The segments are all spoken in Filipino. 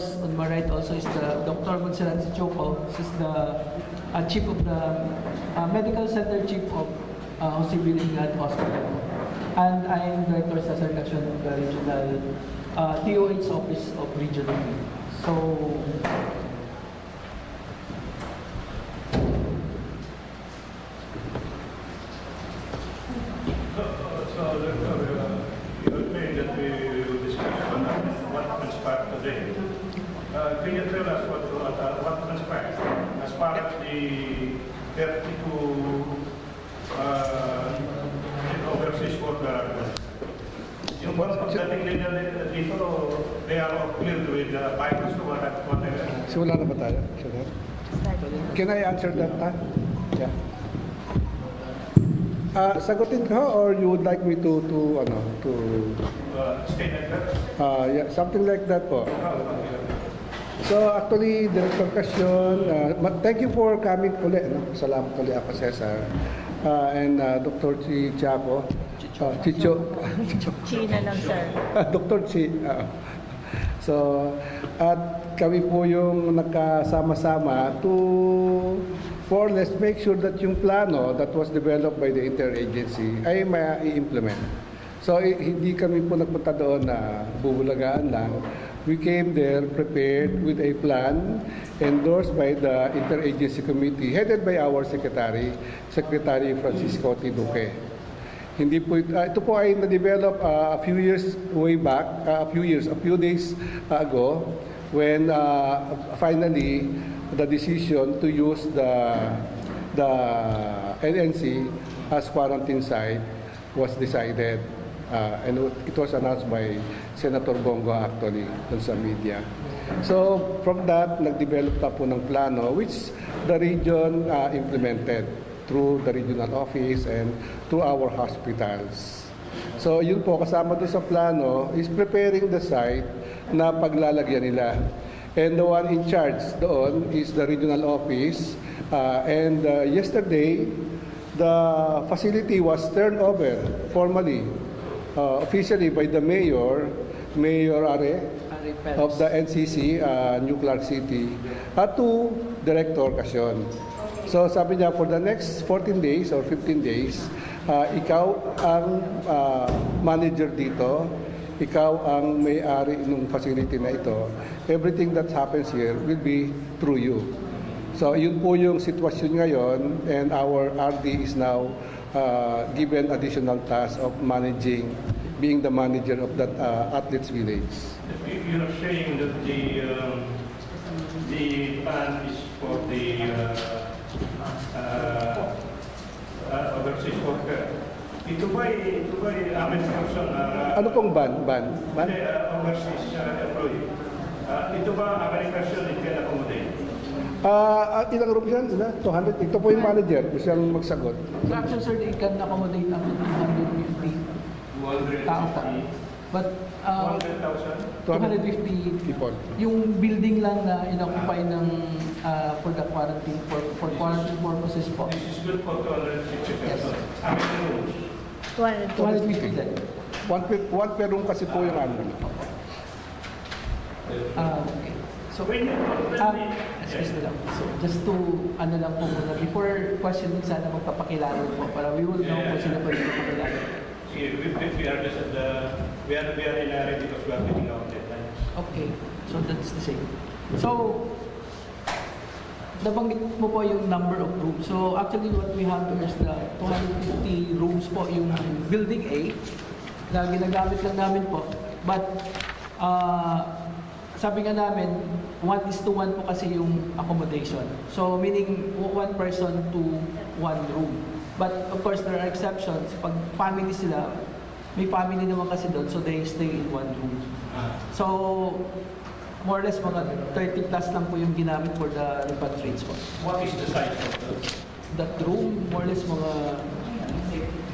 On my right also is the Dr. Monserrat Choco. This is the chief of the medical center chief of Jose Bilingan Hospital. And I am Director sa Serbisyong of the regional DOH office of regional. So can you tell us what transpired as far as the 32 overseas worker? Yung dating nila dito, they are all cleared with the virus or whatever. So wala na ba tayo? Can I answer that? Yeah. Sagutin ko or you would like me to State that? yeah, something like that po. So actually, Director Casyon, thank you for coming ulit. No? Salamat ulit ako, Cesar. And Dr. Chiaco. Chicho. Chi na lang, sir. Dr. Chi. So, at kami po yung nagkasama-sama to more or less make sure that yung plano that was developed by the interagency ay mai-implement. So, hindi kami po nagpunta doon na bubulagaan lang. We came there prepared with a plan endorsed by the interagency committee headed by our Secretary Francisco T. Duque. Hindi po ito po ay na-develop a few years way back, a few days ago when finally the decision to use the NNC as quarantine site was decided. And it was announced by Senator Bongo actually on sa media. So from that, nag-develop na po ng plano which the region implemented through the regional office and through our hospitals. So yun po, kasama doon sa plano is preparing the site na paglalagyan nila. And the one in charge doon is the regional office. And yesterday, the facility was turned over formally officially by the Mayor Are of the NCC, New Clark City, to Director Casyon. So sabi niya, for the next 14 days or 15 days, ikaw ang manager dito, ikaw ang may-ari ng facility na ito. Everything that happens here will be through you. So yun po yung sitwasyon ngayon, and our RD is now given additional task of being the manager of that athletes village. You're saying that the plan is for the overseas worker. Ito ba'y amin person? Ano pong ban? Overseas employee. Ito ba amin person it can accommodate? Ilang room yan? 200. Ito po yung manager. Gusto siyang magsagot. actually, sir, they can accommodate up to 250 tao. But 250 people. Yung building lang na inoccupy ng for the quarantine for quarantine purposes po. This is good for 250 Yes. persons. How many rooms? 250 din. One per room kasi po yung ano. Okay. So, excuse me lang. So, just to, ano lang po muna, before questioning, sana magpapakilala po para we will know kung sino pa yung magpapakilala. We are just at we are in a ready because we are meeting our deadlines. Okay. So, that's the same. So, nabanggit mo po yung number of rooms. So, actually, what we have here is the 250 rooms po yung Building A na ginagamit lang namin po. But, sabi nga namin, 1:1 po kasi yung accommodation. So, meaning, one person to one room. But, of course, there are exceptions. Pag family sila, may family naman kasi doon, so they stay in one room. So, more or less, mga 30 plus lang po yung ginamit for the repatriates po. What is the size of That room, more or less, mga...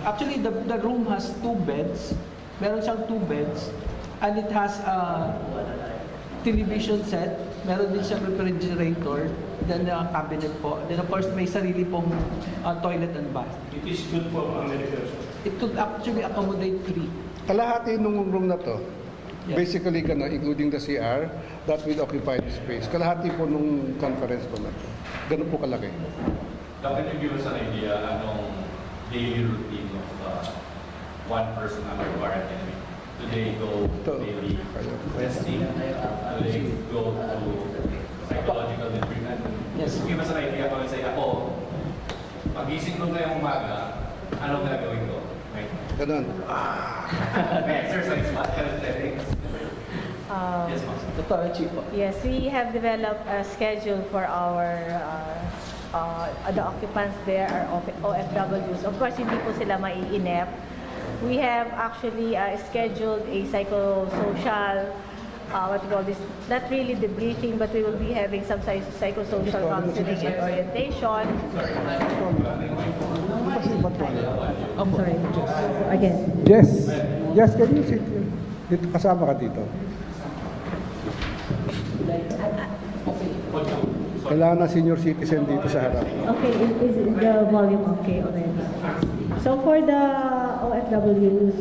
Actually, the room has 2 beds. Meron siyang 2 beds. And it has a television set, meron din siyang refrigerator, then cabinet po. Then of course, may sarili pong toilet and bath. It is good for Americans. It could actually accommodate 3. Kalahati nung room na to, Yes. Basically, including the CR, that will occupy the space. Kalahati po nung conference ko na to. Ganun po kalaki. Can you give us an idea anong daily routine of one person under quarantine? Do they go daily resting? Do they go to psychological treatment? Yes. Give us an idea kung say ako, pagising ko ngayong umaga, anong gagawin ko? Right? Ganun. May exercise pa, calisthenics. Yes, ma'am. Totoo, Chief po. Yes, we have developed a schedule for our the occupants there are OFWs. Of course, hindi po sila maiinep. We have actually scheduled a psychosocial, what we call this, not really debriefing, but we will be having some psychosocial counseling and orientation. I'm sorry. Again. Yes. Yes, can you sit here? Dito, kasama ka dito. Kailangan na senior citizen dito sa harap. Okay, is the volume okay already? So for the OFWs,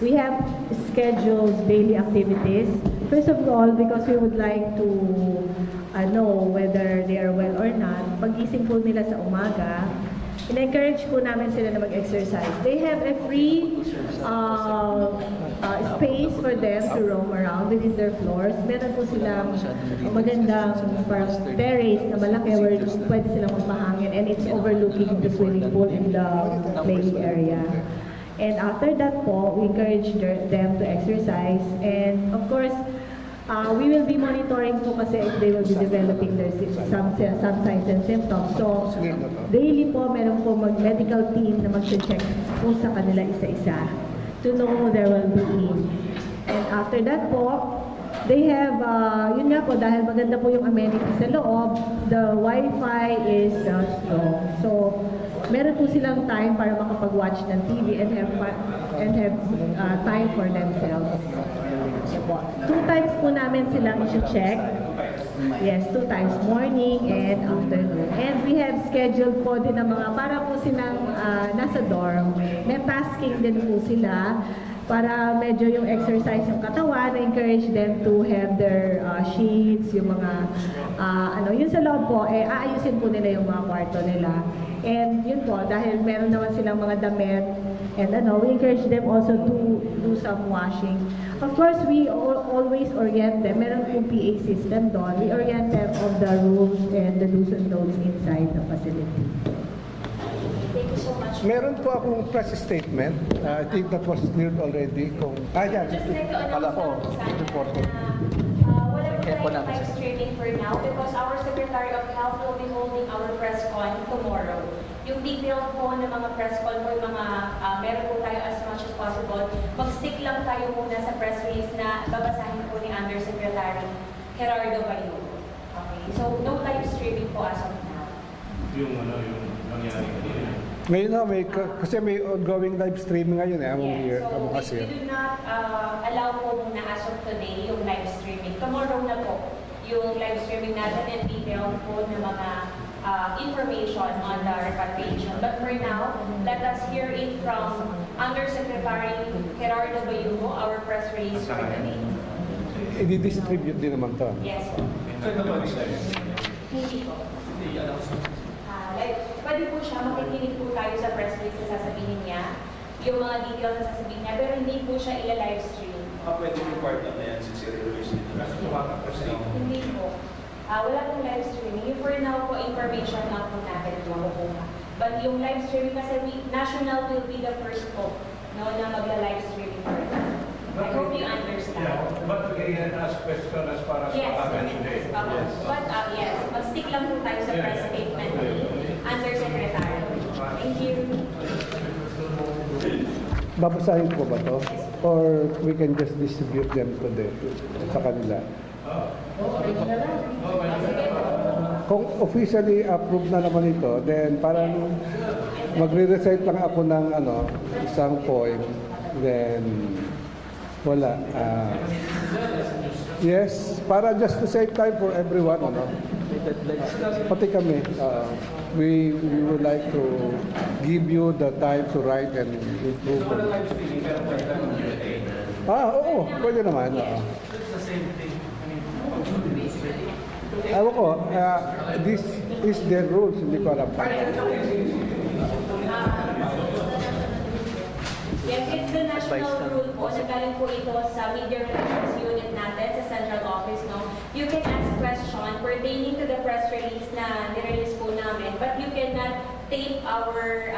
we have scheduled daily activities. First of all, because we would like to know whether they are well or not, pag-gising po nila sa umaga, in-encourage po namin sila na mag-exercise. They have a free space for them to roam around within their floors. Meron po silang magandang parang terrace na malaki where pwede silang magpahangin, and it's overlooking the swimming pool in the playing area. And after that po, we encourage them to exercise. And of course, we will be monitoring po kasi if they will be developing their some signs and symptoms. So, daily po, meron po medical team na mag-check po sa kanila isa-isa to know their well-being. And after that po, they have, yun nga po, dahil maganda po yung amenities sa loob, the Wi-Fi is strong. So, meron po silang time para makapag-watch ng TV and have time for themselves. 2 times po namin silang i-check. Yes, 2 times, morning and afternoon. And we have scheduled po din ng mga, para po silang nasa dorm, may tasking din po sila para medyo yung exercise yung katawan, encourage them to have their sheets, yung mga, yun sa loob po, aayusin po nila yung mga kwarto nila. And yun po, dahil meron naman silang mga damit, and we encourage them also to do some washing. Of course, we always orient them. Meron pong PA system doon. We orient them of the rules and the do's and don'ts inside the facility. Thank you so much. Meron po akong press statement. I think that was cleared already. Yan. Just like to Pala ko, announce lang po sana important. na wala po tayong live streaming for now because our Secretary of Health will be holding our press con tomorrow. Yung details po ng mga press con po, yung mga meron po tayo as much as possible, mag-stick lang tayo muna sa press release na babasahin po ni Undersecretary Gerardo Bayo. Okay, so no live streaming po as of now. Yung nangyari kanina. Ngayon na, kasi may ongoing live streaming ngayon So we do not allow po muna as of today yung live streaming. Tomorrow na po yung live streaming natin and detail po ng mga information on the repatriation. But for now, let us hear it from Undersecretary Gerardo Bayugo, our press release for today. I-distribute din naman to. Yes po. Hindi po. Pwede po siya, makikinig po tayo sa press release na sasabihin niya, yung mga details na sasabihin niya, pero hindi po siya ila-live stream. Pwede yung part na yan since i-release nito. Hindi po. Wala pong live streaming. Yung for now po, information lang po natin yung makukuha. But yung live streaming kasi national will be the first po na magla-live streaming for that. I hope you understand. Yeah, but we can ask question as far as Yes, what happened today. But yes, mag-stick lang po tayo sa press statement ni Undersecretary. Thank you. Babasahin ko ba to? Or we can just distribute them sa kanila? Kung officially approved na naman ito, then parang magre-recite lang ako ng isang poem, then wala. Yes, para just to save time for everyone, pati kami, we would like to give you the time to write and improve. Oo, Oo, pwede naman. Oo. It's the same thing. Ewan ko, this is their rules, hindi ko alam. Yes, it's the national rule po. Nagaling po ito sa Media Relations Unit natin sa central office, no? You can ask question pertaining to the press release na nirelease po namin, but you cannot tape our,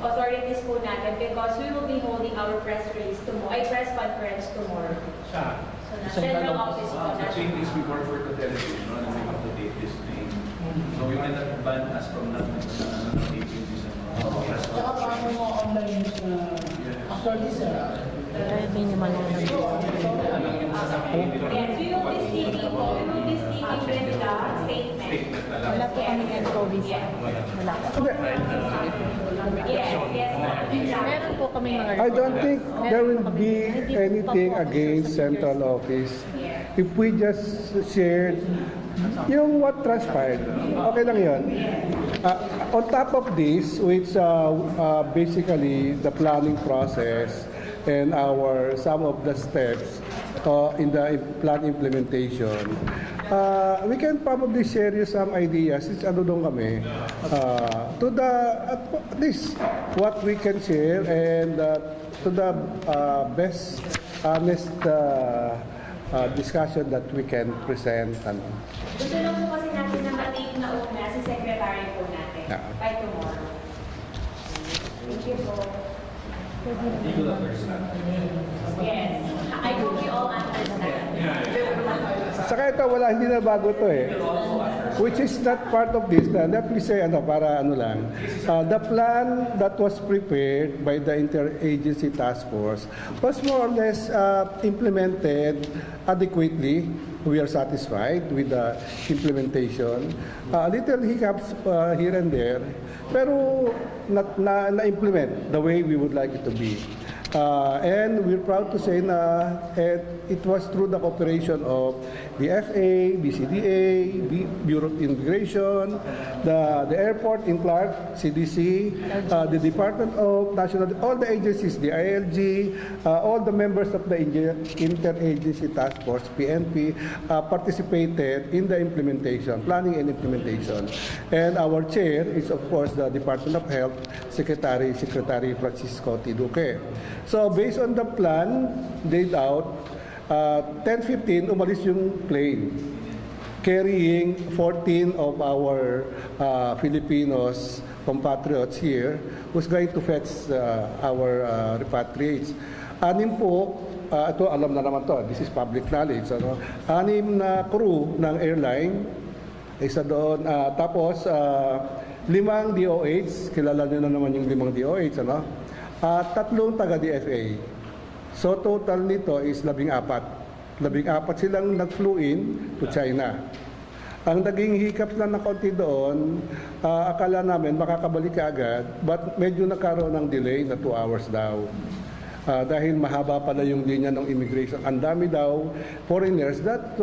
authorities po natin because we will be holding our press release tomorrow, press conference tomorrow. So, na central office po The natin. thing is we work for the television and we have to take this thing. So we cannot ban us from not taking this. Saka paano mo online news na after this, Yes, we will be speaking po. We will be speaking with the statement. Statement na lang. Wala po kami nCoV. Wala po. Yes, ma'am. Meron po kami mga I don't think there will Meron po be kami. Hindi po anything pa po against official central procedures. office if we just shared yung what transpired. Okay lang yun. On top of this, which basically the planning process and some of the steps in the plan implementation, we can probably share you some ideas since ano doon kami to the at least what we can share and to the best honest discussion that we can present. Gusto lang po kasi natin na ma-take na una si secretary po natin by tomorrow. Thank you po. Yes. I hope you all understand. Saka ito, hindi na bago to eh. Which is not part of this. Let me say, para lang. The plan that was prepared by the Interagency Task Force was more or less implemented adequately. We are satisfied with the implementation. Little hiccups here and there, pero na-implement the way we would like it to be. And we're proud to say na it was through the cooperation of the FA, BCDA, Bureau of Immigration, the airport in Clark, CDC, the Department of National, all the agencies, the ILG, all the members of the Interagency Task Force, PNP, participated in the implementation, planning and implementation. And our chair is of course the Department of Health Secretary Francisco T. Duque. So based on the plan laid out, 10:15 umalis yung plane carrying 14 of our Filipinos compatriots here who's going to fetch our repatriates. Anim po, ito alam na naman to, this is public knowledge. Anim na crew ng airline, isa doon, tapos 5 DOH, kilala nyo na naman yung 5 DOH, 3 taga-DFA. So total nito is 14. 14 silang nag-flew in to China. Ang naging hiccups lang na konti doon, akala namin makakabalik agad, but medyo nagkaroon ng delay na 2 hours daw. Dahil mahaba pala yung linya ng immigration. Ang dami daw foreigners that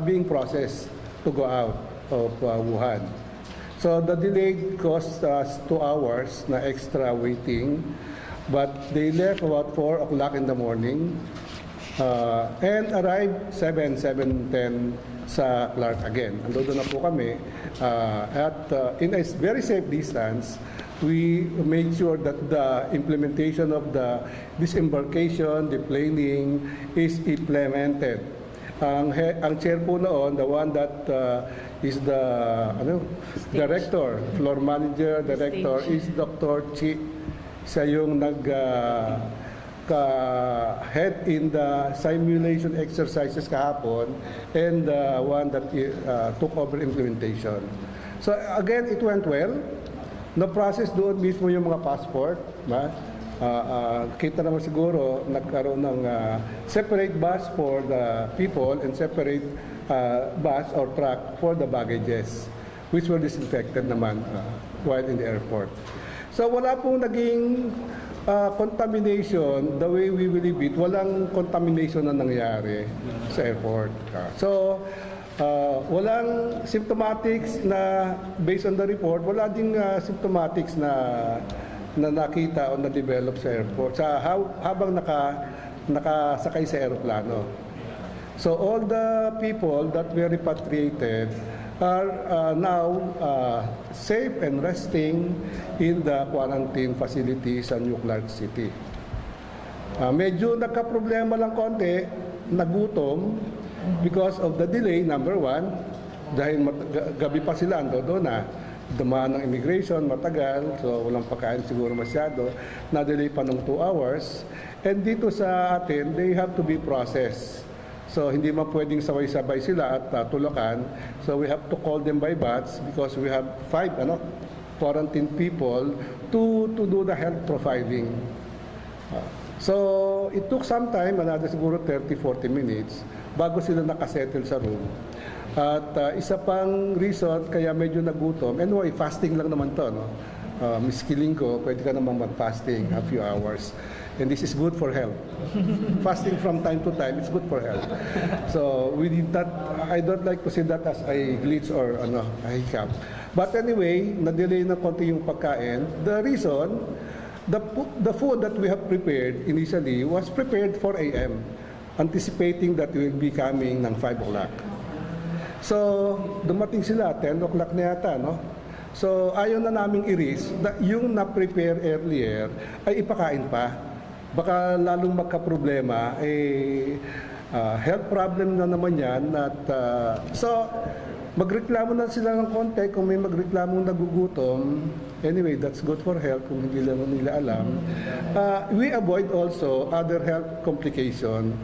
being processed to go out of Wuhan. So the delay cost us 2 hours na extra waiting. But they left about 4 o'clock in the morning and arrived 7:10 sa Clark again. Andun na po kami in a very safe distance. We made sure that the implementation of the disembarkation, the planing is implemented. Ang chair po noon, the one that is the director, floor manager, director is Dr. Chi. Siya yung head in the simulation exercises kahapon and the one that took over implementation. So again, it went well. Na-process doon mismo yung mga passport. Kita naman siguro nagkaroon ng separate bus for the people and separate bus or truck for the baggages, which were disinfected naman while in the airport. So wala pong naging contamination the way we believe it. Walang contamination na nangyari sa airport. So walang symptomatics na based on the report, wala ding symptomatics na nakita o na-develop sa airport. Habang nakasakay sa aeroplano. So all the people that were repatriated are now safe and resting in the quarantine facility sa New Clark City. Medyo nagka-problema lang konti, nagutom because of the delay, number one, dahil gabi pa sila, ando doon na. Dumaan ng immigration, matagal, so walang pagkain siguro masyado, na-delay pa ng 2 hours. And dito sa atin, they have to be processed. So hindi man pwedeng sabay-sabay sila at tulakan. So we have to call them by batch because we have 5 quarantine people to do the health profiling. So it took some time, another siguro 30-40 minutes, bago sila nakasettle sa room. At isa pang reason kaya medyo nagutom, anyway, fasting lang naman to, no? Miski linggo, pwede ka naman mag-fasting a few hours. And this is good for health. Fasting from time to time, it's good for health. So we did not, I don't like to say that as a glitch or a hiccup. But anyway, na-delay na konti yung pagkain. The reason, the food that we have prepared initially was prepared 4 a.m. anticipating that we will be coming ng 5 o'clock. So, dumating sila, 10 o'clock na yata, no? So, ayaw na naming i-risk na yung na-prepare earlier ay ipakain pa. Baka lalong magka-problema, health problem na naman yan. At, so, magreklamo na sila ng konti kung may magreklamong nagugutom. Anyway, that's good for health kung hindi lang nila alam. We avoid also other health complication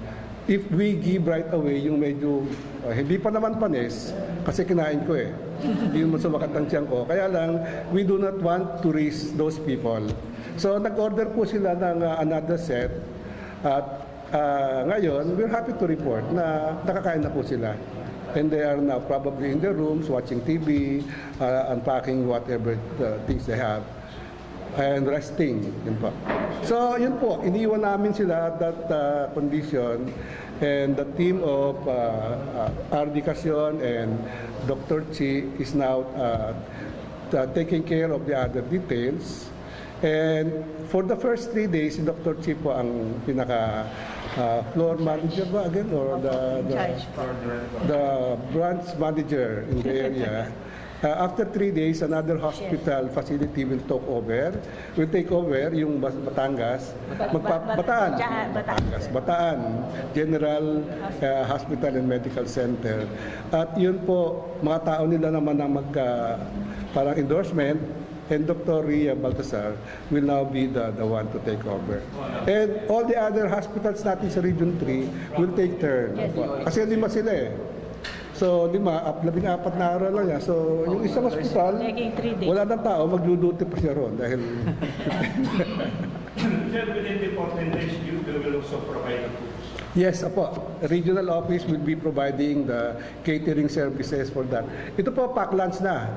if we give right away yung medyo hindi pa naman panis kasi kinain ko hindi mo sumakat ang tiyan ko. Kaya lang, we do not want to risk those people. So, nag-order po sila ng another set at ngayon, we're happy to report na nakakain na po sila. And they are now probably in their rooms watching TV, unpacking whatever things they have, and resting. Yun po. So, yun po, iniwan namin sila at that condition. And the team of RD Casyon and Dr. Chi is now taking care of the other details. And for the first 3 days, si Dr. Chi po ang pinaka floor manager ba again or the branch manager in the area. After 3 days, another hospital facility will take over yung Batangas, Bataan General Hospital and Medical Center. At yun po, mga tao nila naman ang parang endorsement, and Dr. Ria Baltasar will now be the one to take over. And all the other hospitals natin sa Region 3 will take turn. Kasi 5 sila So, 14 na araw lang yan. So, yung isang hospital, wala nang tao, magduduty pa siya ron dahil... Sir, within the 14 days, you will also provide the foods? Yes, apo. Regional office will be providing the catering services for that. Ito po, pack lunch na.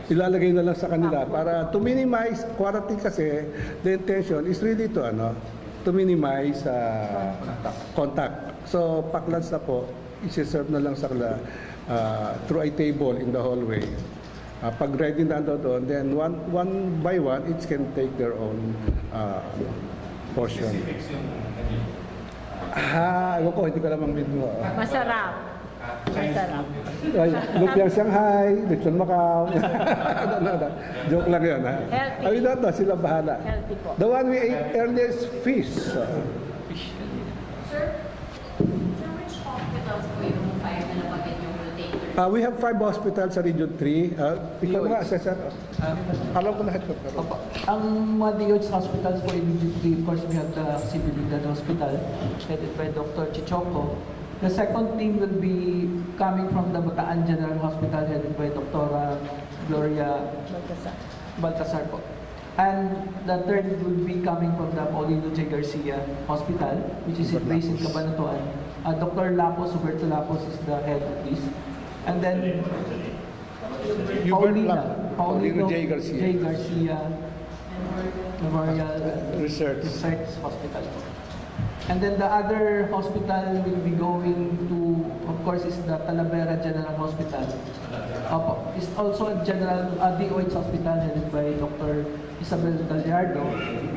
Ilalagay na lang sa kanila para to minimize quarantine kasi the intention is really to minimize contact. So, pack lunch na po. Isi-serve na lang sa kanila through a table in the hallway. Pag ready na doon, then one by one, each can take their own portion. Ewan ko, hindi ko lamang video. Masarap. Masarap. Lumpiang Shanghai, Lechon Macau. Joke lang yan, ha? Healthy. I don't sila bahala. Healthy po. The one we ate earlier is fish. Sir, which hospitals po yung 5 na nabanggit yung will take turn? We have 5 hospitals sa Region 3. Ikaw nga, Cesar. Alam ko lahat ko. Ang mga DOH hospitals po in Region 3, of course, we have the Sibilidad Hospital, headed by Dr. Chichoco. The second team will be coming from the Bataan General Hospital, headed by Dr. Gloria Baltasar po. And the third will be coming from the Paulino J. Garcia Hospital, which is based in Cabanatuan. Dr. Lapos, Huberto Lapos is the head of this. And then Paulino J. Garcia Memorial Research Hospital. And then the other hospital will be going to, of course, is the Talavera General Hospital. It's also a general DOH hospital headed by Dr. Isabel Gallardo.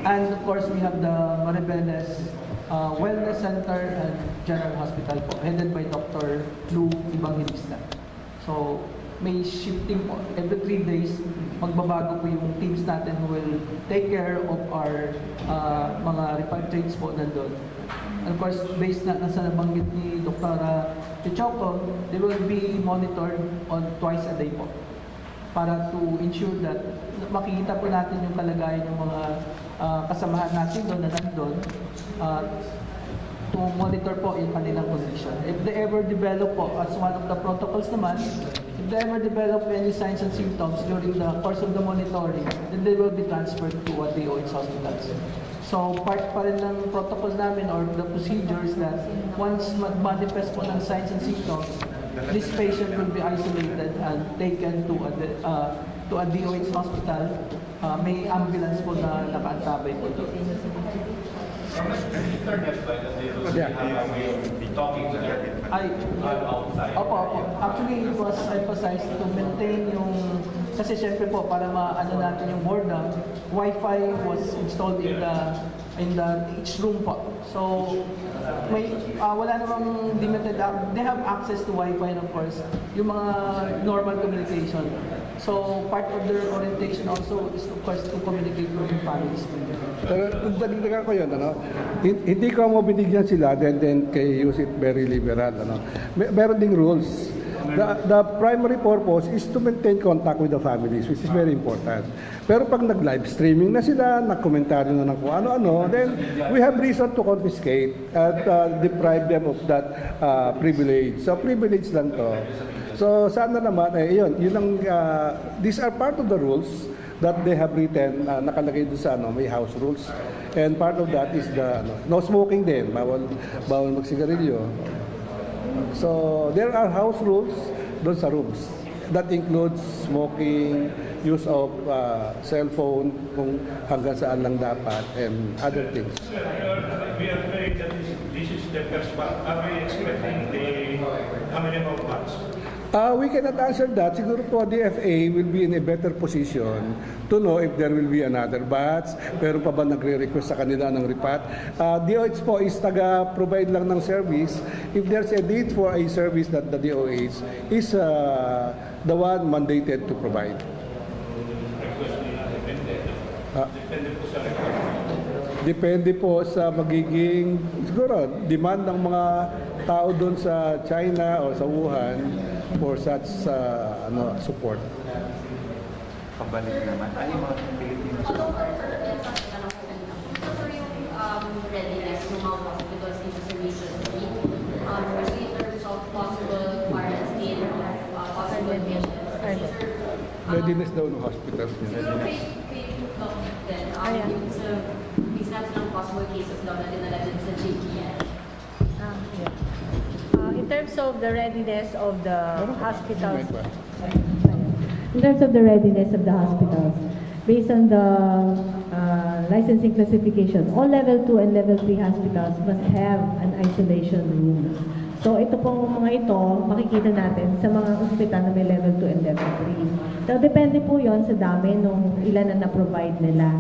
And of course, we have the Maribeles Wellness Center and General Hospital po, headed by Dr. Lou Evangelista. So, may shifting po. Every 3 days, magbabago po yung teams natin who will take care of our mga repatriates po nandun. And of course, based na nasa nabanggit ni Dr. Tichoco, they will be monitored on twice a day po para to ensure that makikita po natin yung kalagayan ng mga kasamahan natin doon na nandun to monitor po yung kanilang condition. If they ever develop po, as one of the protocols naman, if they ever develop any signs and symptoms during the course of the monitoring, then they will be transferred to DOH hospitals. So part pa rin ng protocol namin or the procedures that once manifest po ng signs and symptoms, this patient will be isolated and taken to a DOH hospital. May ambulance po na nakaantabay po doon. Internet ba that they will have a way of talking to their outside? Opo. Actually, it was emphasized to maintain yung, kasi syempre po, para maano natin yung boredom, Wi-Fi was installed in each room po. So, may, wala namang limited, they have access to Wi-Fi and of course, yung mga normal communication. So, part of their orientation also is of course to communicate with their families. Pero dagdagan ko yun, hindi ko mo binigyan sila, then kay use it very liberal. Meron ding rules. The primary purpose is to maintain contact with the families, which is very important. Pero pag nag-live streaming na sila, nag-komentaryo na ng kung ano-ano, then we have reason to confiscate at deprive them of that privilege. So privilege lang to. So sana naman, yun ang, these are part of the rules that they have written, nakalagay doon sa may house rules. And part of that is the no smoking din, bawal magsigarilyo. So there are house rules doon sa rooms. That includes smoking, use of cell phone kung hanggang saan lang dapat, and other things. We are afraid that this is the first batch. Are we expecting how many more batch? We cannot answer that. Siguro po, DFA will be in a better position to know if there will be another batch. Pero pa ba nagre-request sa kanila ng repat? DOH po is taga-provide lang ng service. If there's a need for a service that the DOH is the one mandated to provide. Depende po sa magiging, siguro, demand ng mga tao doon sa China o sa Wuhan for such support. Pabalik naman. Ay, mga Pilipinos. Readiness ng mga hospitals into recently, especially in terms of possible quarantine of possible patients. Readiness daw ng hospitals niya. These natin ang possible cases daw na dinala din sa JPN. In terms of the readiness of the hospitals, In terms of the readiness of the hospitals, based on the licensing classification, all level 2 and level 3 hospitals must have an isolation room. So ito pong mga ito, makikita natin sa mga ospital na may level 2 and level 3. Now, depende po yon sa dami nung ilan na na-provide nila.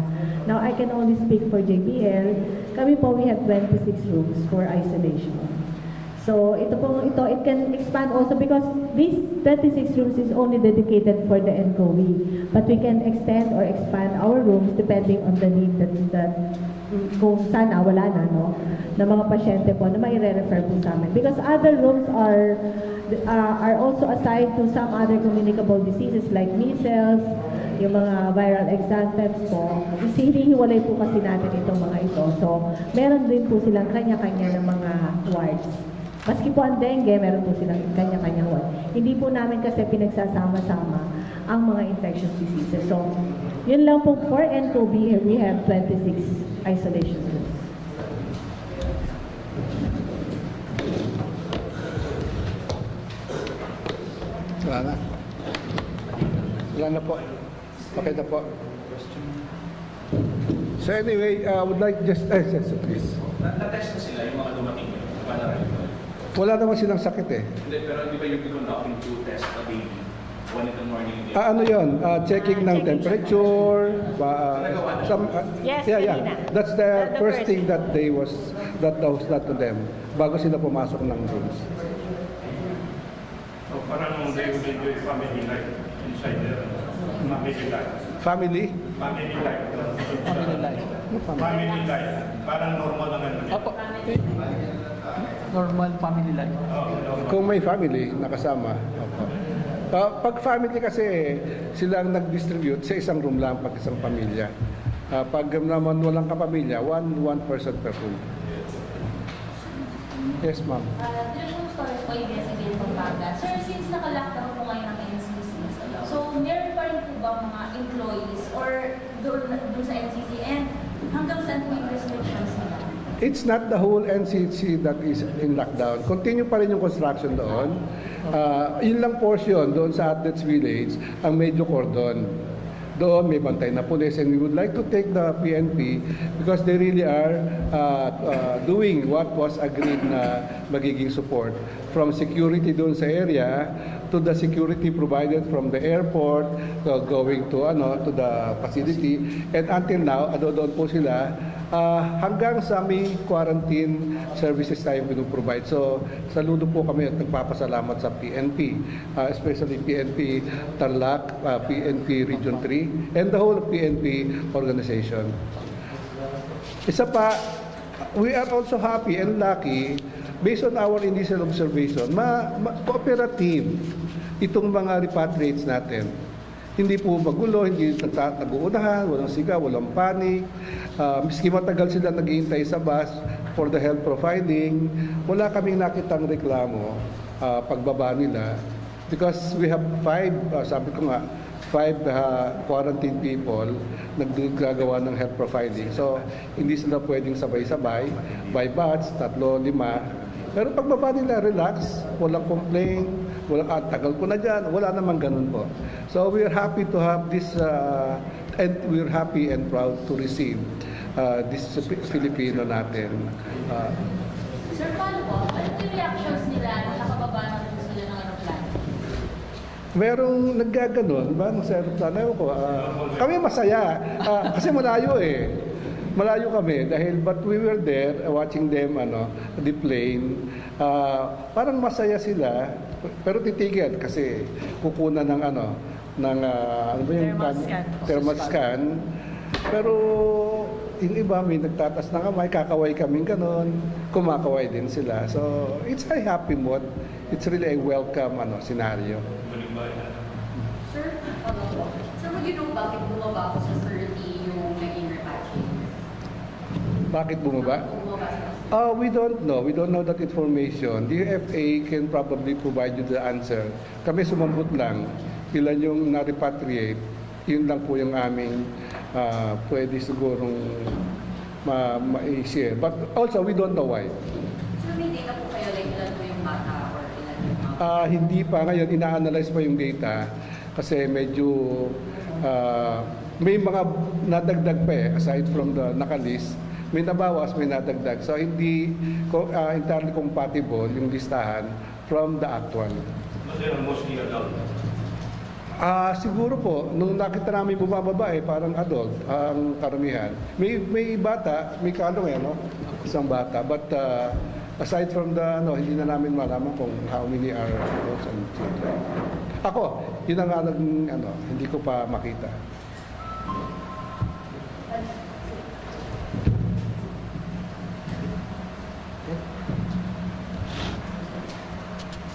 Now, I can only speak for JPL. Kami po, we have 26 rooms for isolation. So it can expand also because these 26 rooms is only dedicated for the nCoV. But we can extend or expand our rooms depending on the need that kung sana wala na, na mga pasyente po na mai-refer po sa amin. Because other rooms are also assigned to some other communicable diseases like measles, yung mga viral examples po. Hinihiwalay po kasi natin itong mga ito. So, meron din po silang kanya-kanya ng mga wards. Maski po ang dengue, meron po silang kanya-kanya ward. Hindi po namin kasi pinagsasama-sama ang mga infectious diseases. So, yun lang po for nCoV, we have 26 isolation rooms. Wala na. Wala na po. Okay na po. So anyway, I would like just, yes, please. Na-test na sila yung mga dumating yun? Wala naman silang sakit eh. Hindi, pero hindi ba yung conducting two tests a day? One in the morning. Ano yun? Checking ng temperature. Yes, yeah. kanina. That's the first thing that they that was not to them bago sila pumasok ng rooms. So parang they will enjoy family life inside there. Family life. Family? Family life. Family life. Family life. Parang normal lang ano. Opo. Normal family life. Kung may family nakasama. Opo. Pag family kasi, sila ang nag-distribute sa isang room lang pag isang pamilya. Pag naman walang kapamilya, one person per room. Yes, ma'am. Yung stories po yung sabihin po baga. Sir, since naka-lockdown po ngayon ng NCC, so meron pa rin po ba mga employees or doon sa NCC and hanggang saan po yung restrictions nila? It's not the whole NCC that is in lockdown. Continue pa rin yung construction doon. Yun lang portion doon sa Athletes Village ang medyo cordon. Doon may bantay na police and we would like to take the PNP because they really are doing what was agreed na magiging support. From security doon sa area to the security provided from the airport going to the facility, and until now doon po sila hanggang sa may quarantine services tayo pinuprovide. So saludo po kami at nagpapasalamat sa PNP, especially PNP Tarlac, PNP Region 3 and the whole PNP organization. Isa pa, we are also happy and lucky based on our initial observation, cooperative itong mga repatriates natin. Hindi po magulo, hindi nag-uunahan, walang siga, walang panic. Miski matagal sila naghihintay sa bus for the health profiling, wala kaming nakitang reklamo pagbaba nila. Because we have 5, sabi ko nga, 5 quarantine people naggagawa ng health profiling. So, hindi sila pwedeng sabay-sabay, by batch, 3, 5. Pero pagbaba nila, relax, walang complaint, walang tagal ko na dyan, wala namang ganun po. So we are happy to have this, and we are happy and proud to receive this Filipino natin. Sir, paano po? Ano yung reactions nila nung nakababa na po sila ng aeroplano? Merong naggaganon, ba, sa aeroplano, ewan ko, kami masaya, kasi malayo eh. Malayo kami dahil but we were there watching them the plane. Parang masaya sila pero titigil kasi kukunan ng ano ba yung thermal scan. Pero yung iba may nagtatas ng kamay, kakaway kaming ganon, kumakaway din sila. So it's a happy mood. It's really a welcome scenario. Sir, would you know bakit bumaba po sa 30 yung naging repatriate? Bakit bumaba? We don't know. We don't know that information. The UFA can probably provide you the answer. Kami sumambot lang. Ilan yung na-repatriate. Yun lang po yung aming pwede sigurong ma-share. But also, we don't know why. Sir, may data po kayo like ilan po yung bata or ilan yung Hindi pa. Ngayon, ina-analyze pa yung data. Kasi medyo may mga nadagdag pa aside from the nakalist. May nabawas, may nadagdag. So, hindi entirely compatible yung listahan from the actual. But they are mostly adult. Siguro po, nung nakita namin bumababa parang adult ang karamihan. May bata, may isang bata. But aside from the, hindi na namin malaman kung how many are adults and children. Ako, yun ang hindi ko pa makita.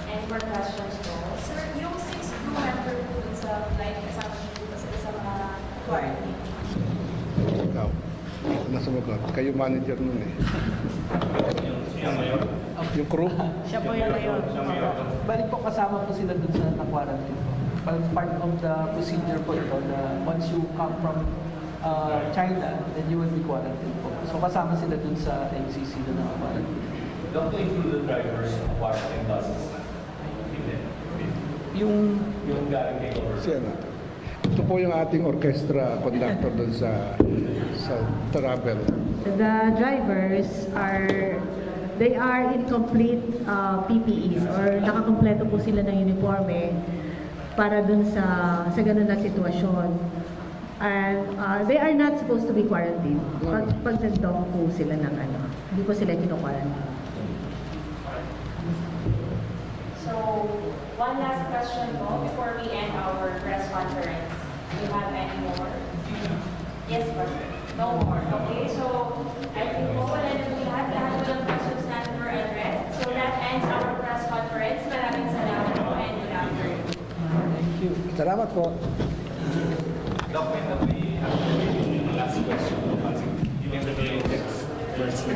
Any more questions po? Sir, yung 6 crew member po dun sa flight kasama niyo po kasi sa mga quarantine. Ikaw, nasumagot. Kayo manager nun eh. Yung crew? Siya po yung ngayon. Balik po kasama po sila dun sa na-quarantine po. Part of the procedure po ito na once you come from China, then you will be quarantined po. So kasama sila dun sa NCC na na-quarantine. Don't include the drivers of quarantine buses. Yung galing kay over. Ito po yung ating orchestra conductor doon sa travel. The drivers they are in complete PPEs or nakakompleto po sila ng uniforme para dun sa ganun na sitwasyon. And they are not supposed to be quarantined pag nag-dock po sila ng Hindi po sila kino-quarantine. So, one last question po before we end our press conference. Do you have any more? Yes, Pastor. No more. Okay, so I think po wala na po lahat walang questions natin were addressed. So that ends our press conference. Maraming salamat po and good afternoon. Thank you. Salamat po. Doc, when that we have the last question, given the next verse,